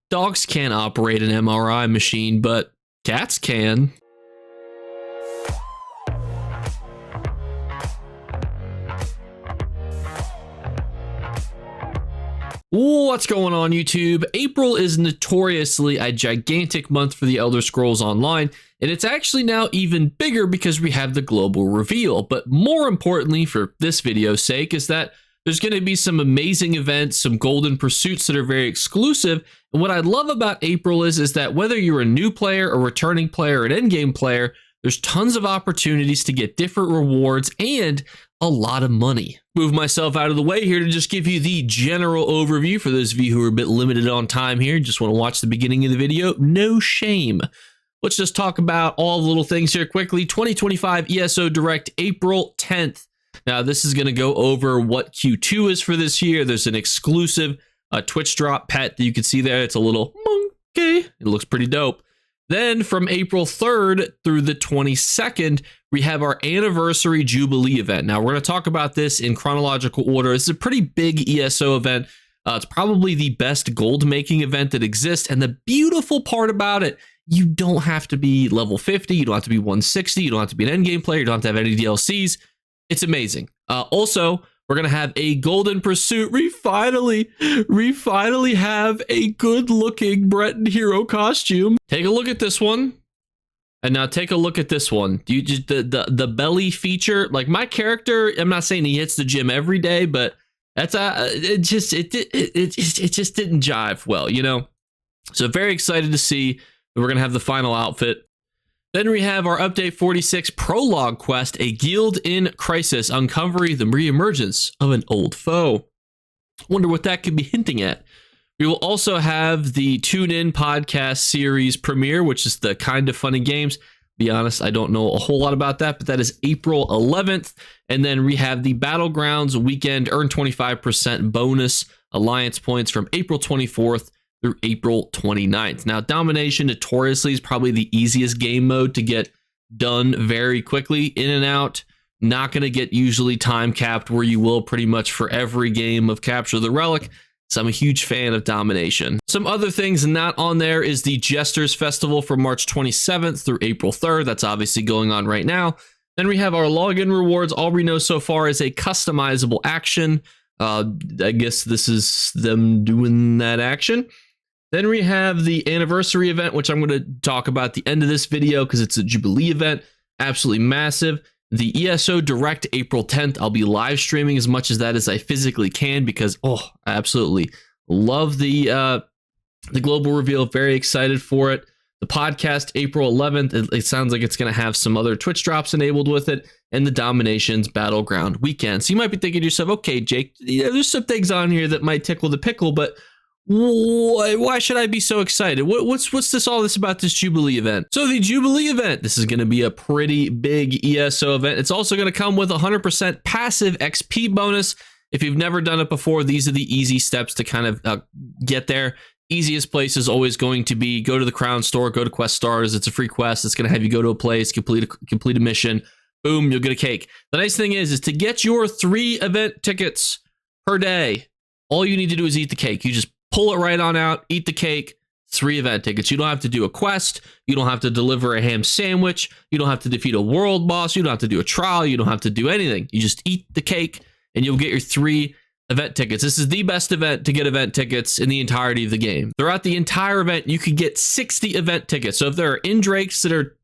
Dogs can't operate an MRI machine, but cats can. What's going on, YouTube? April is notoriously a gigantic month for the Elder Scrolls Online, and it's actually now even bigger because we have the global reveal. But more importantly for this video's sake is that there's going to be some amazing events, some golden pursuits that are very exclusive. And what I love about April is that whether you're a new player, a returning player, an endgame player, there's tons of opportunities to get different rewards and a lot of money. Move myself out of the way here to just give you the general overview for those of you who are a bit limited on time here. Just want to watch the beginning of the video. No shame. Let's just talk about all the little things here quickly. 2025 ESO Direct, April 10th. Now, this is going to go over what Q2 is for this year. There's an exclusive Twitch drop pet that you can see there. It's a little monkey. It looks pretty dope. Then from April 3rd through the 22nd, we have our anniversary Jubilee event. Now, we're going to talk about this in chronological order. It's a pretty big ESO event. It's probably the best gold making event that exists. And the beautiful part about it, you don't have to be level 50. You don't have to be 160. You don't have to be an endgame player. You don't have to have any DLCs. It's amazing. Also, we're going to have a golden pursuit. We finally have a good looking Breton hero costume. Take a look at this one. And now take a look at this one. You just the belly feature, like my character, I'm not saying he hits the gym every day, but that's it just didn't jive well, you know? So very excited to see that we're going to have the final outfit. Then we have our update 46 prologue quest, a guild in crisis, uncovering the reemergence of an old foe. Wonder what that could be hinting at. We will also have the Tune In podcast series premiere, which is the Kind of Funny Games. Be honest, I don't know a whole lot about that, but that is April 11th. And then we have the Battlegrounds weekend, earn 25% bonus alliance points from April 24th through April 29th. Now, Domination notoriously is probably the easiest game mode to get done very quickly, in and out. Not going to get usually time capped, where you will pretty much for every game of Capture the Relic. So I'm a huge fan of Domination. Some other things not on there is the Jesters Festival from March 27th through April 3rd. That's obviously going on right now. Then we have our login rewards. All we know so far is a customizable action. I guess this is them doing that action. Then we have the anniversary event, which I'm going to talk about at the end of this video because it's a Jubilee event. Absolutely massive. The ESO Direct April 10th. I'll be live streaming as much as that as I physically can because, I absolutely love the global reveal. Very excited for it. The podcast April 11th. It sounds like it's going to have some other Twitch drops enabled with it. And the Dominations Battleground weekend. So you might be thinking to yourself, okay, Jake, there's some things on here that might tickle the pickle, but why should I be so excited? What's this all this about this Jubilee event? So the Jubilee event, this is going to be a pretty big ESO event. It's also going to come with 100% passive XP bonus. If you've never done it before, these are the easy steps to kind of get there. Easiest place is always going to be go to the Crown Store, go to Quest Stars. It's a free quest. It's going to have you go to a place, complete a mission. Boom, you'll get a cake. The nice thing is to get your 3 event tickets per day, all you need to do is eat the cake. You just pull it right on out, eat the cake, 3 event tickets. You don't have to do a quest. You don't have to deliver a ham sandwich. You don't have to defeat a world boss. You don't have to do a trial. You don't have to do anything. You just eat the cake and you'll get your 3 event tickets. This is the best event to get event tickets in the entirety of the game. Throughout the entire event, you could get 60 event tickets. So if there are Indrakes that are,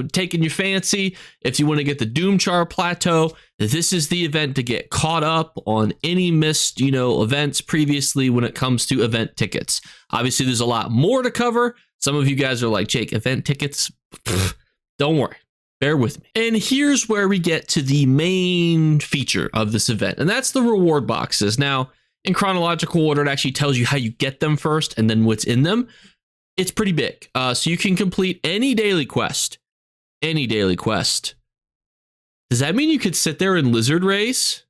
taking your fancy, if you want to get the Doomchar Plateau, this is the event to get caught up on any missed, events previously when it comes to event tickets. Obviously, there's a lot more to cover. Some of you guys are like, Jake, event tickets? Pfft, don't worry. Bear with me. And here's where we get to the main feature of this event, and that's the reward boxes. Now, in chronological order, it actually tells you how you get them first and then what's in them. It's pretty big. So you can complete any daily quest. Any daily quest. Does that mean you could sit there and lizard race?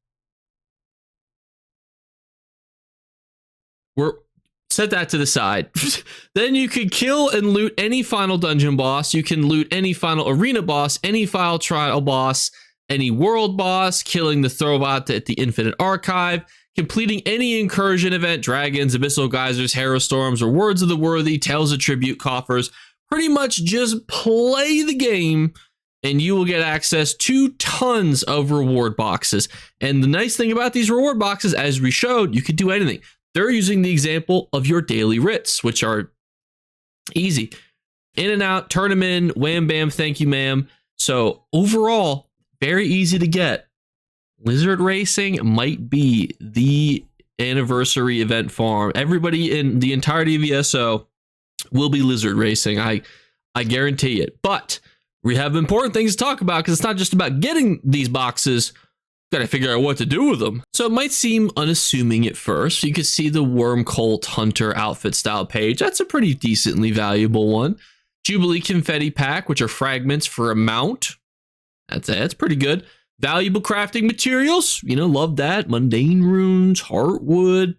Set that to the side. Then you could kill and loot any final dungeon boss. You can loot any final arena boss, any final trial boss, any world boss, killing the Throwbot at the Infinite Archive, completing any incursion event, dragons, abyssal geysers, harrow storms, or words of the worthy, tales of tribute coffers. Pretty much just play the game and you will get access to tons of reward boxes. And the nice thing about these reward boxes, as we showed, you could do anything. They're using the example of your daily writs, which are easy. In and out, turn them in, wham, bam, thank you, ma'am. So overall, very easy to get. Lizard Racing might be the anniversary event farm. Everybody in the entirety of ESO will be Lizard Racing. I guarantee it. But we have important things to talk about because it's not just about getting these boxes. Got to figure out what to do with them. So it might seem unassuming at first. You can see the Worm Colt Hunter outfit style page. That's a pretty decently valuable one. Jubilee Confetti Pack, which are fragments for a mount. That's pretty good. Valuable crafting materials. You know, love that. Mundane runes, heartwood,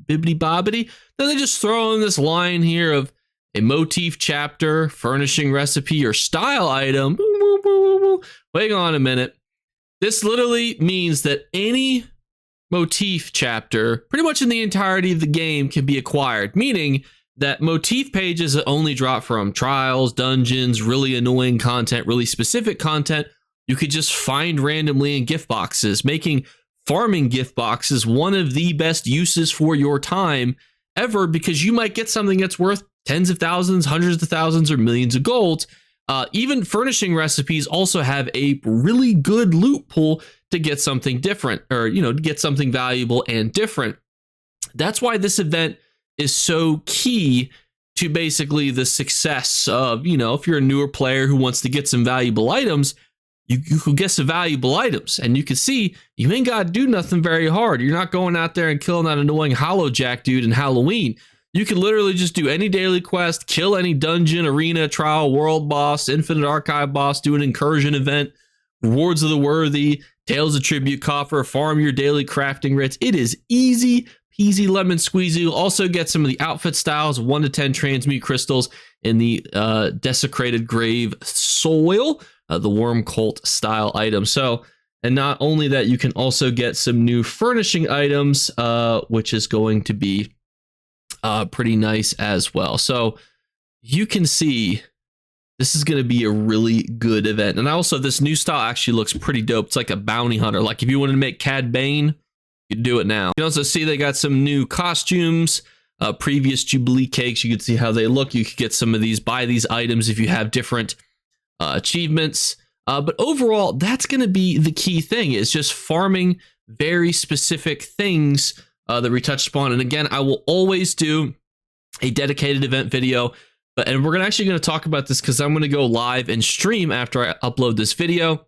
bibbity bobbity. Then they just throw in this line here of a motif chapter, furnishing recipe, or style item. Hang on a minute. This literally means that any motif chapter, pretty much in the entirety of the game, can be acquired, meaning that motif pages that only drop from trials, dungeons, really annoying content, really specific content, you could just find randomly in gift boxes, making farming gift boxes one of the best uses for your time ever, because you might get something that's worth tens of thousands, hundreds of thousands, or millions of gold. Even furnishing recipes also have a really good loot pool to get something different, or, you know, to get something valuable and different. That's why this event is so key to basically the success of, you know, if you're a newer player who wants to get some valuable items, you could get some valuable items, and you can see you ain't got to do nothing very hard. You're not going out there and killing that annoying Hollow Jack dude in Halloween. You can literally just do any daily quest, kill any dungeon, arena, trial, world boss, infinite archive boss, do an incursion event, rewards of the worthy, tales of tribute coffer, farm your daily crafting writs. It is easy peasy lemon squeezy. You'll also get some of the outfit styles, 1 to 10 transmute crystals in the desecrated grave soil, the Worm Colt style item. So, and not only that, you can also get some new furnishing items, which is going to be pretty nice as well. So you can see this is going to be a really good event. And also this new style actually looks pretty dope. It's like a bounty hunter. Like if you wanted to make Cad Bane, you can do it now. You can also see they got some new costumes, previous Jubilee cakes. You can see how they look. You could get some of these, buy these items if you have different achievements. But overall, that's going to be the key thing, is just farming very specific things that we touched upon. And again, I will always do a dedicated event video, and we're actually going to talk about this because I'm going to go live and stream after I upload this video.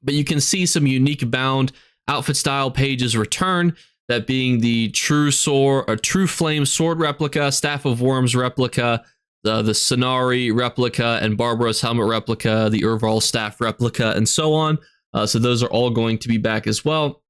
But you can see some unique bound outfit style pages return, that being the True Sword or True Flame Sword replica, Staff of Worms replica, the Sonari replica, and Barbaros Helmet replica, the Urval Staff replica, and so on. So those are all going to be back as well.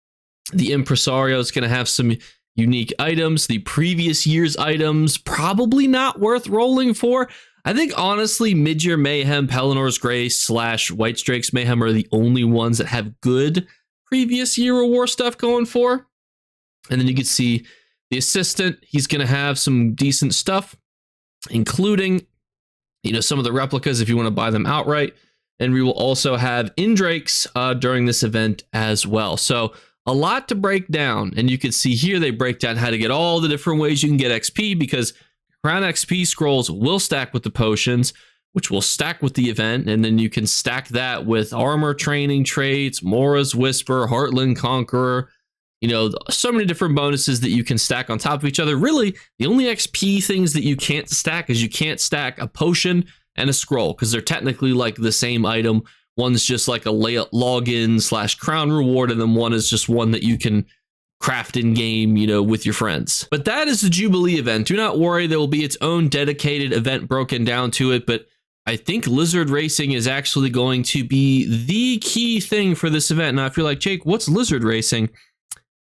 The Impresario is going to have some unique items. The previous year's items, probably not worth rolling for. I think honestly, Midyear Mayhem, Pelinor's Grace / White Strake's Mayhem are the only ones that have good previous year of war stuff going for. And then you can see the Assistant. He's going to have some decent stuff, including, you know, some of the replicas if you want to buy them outright. And we will also have Indrakes during this event as well. So a lot to break down, and you can see here they break down how to get all the different ways you can get XP, because Crown XP scrolls will stack with the potions, which will stack with the event, and then you can stack that with armor training traits, Mora's Whisper, Heartland Conqueror, you know, so many different bonuses that you can stack on top of each other. Really, the only XP things that you can't stack is you can't stack a potion and a scroll, because they're technically like the same item. One's just like a login / crown reward, and then one is just one that you can craft in game, you know, with your friends. But that is the Jubilee event. Do not worry, there will be its own dedicated event broken down to it. But I think Lizard Racing is actually going to be the key thing for this event. Now, if you're like, Jake, what's Lizard Racing?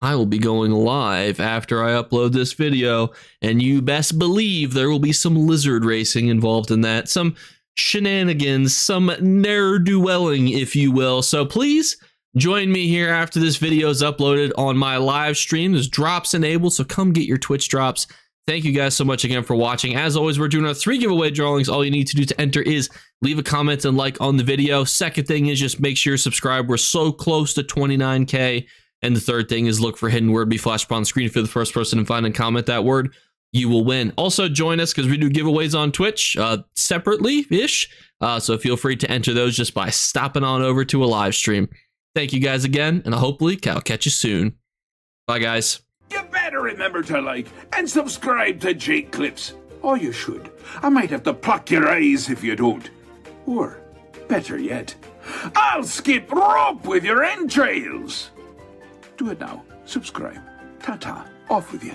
I will be going live after I upload this video, and you best believe there will be some lizard racing involved in that. Some shenanigans, some ne'er-do-welling, if you will. So please Join me here after this video is uploaded on my live stream. There's drops enabled, so come get your Twitch drops. Thank you guys so much again for watching. As always, we're doing our 3 giveaway drawings. All you need to do to enter is leave a comment and like on the video. Second thing is just make sure you're subscribed. We're so close to 29K. And the third thing is look for hidden word be flashed up on screen. If you're the first person to find and comment that word, you will win. Also, join us because we do giveaways on Twitch separately-ish. So feel free to enter those just by stopping on over to a live stream. Thank you guys again, and hopefully I'll catch you soon. Bye, guys. You better remember to like and subscribe to Jakeclips. Or you should. I might have to pluck your eyes if you don't. Or, better yet, I'll skip rope with your entrails. Do it now. Subscribe. Ta-ta. Off with you.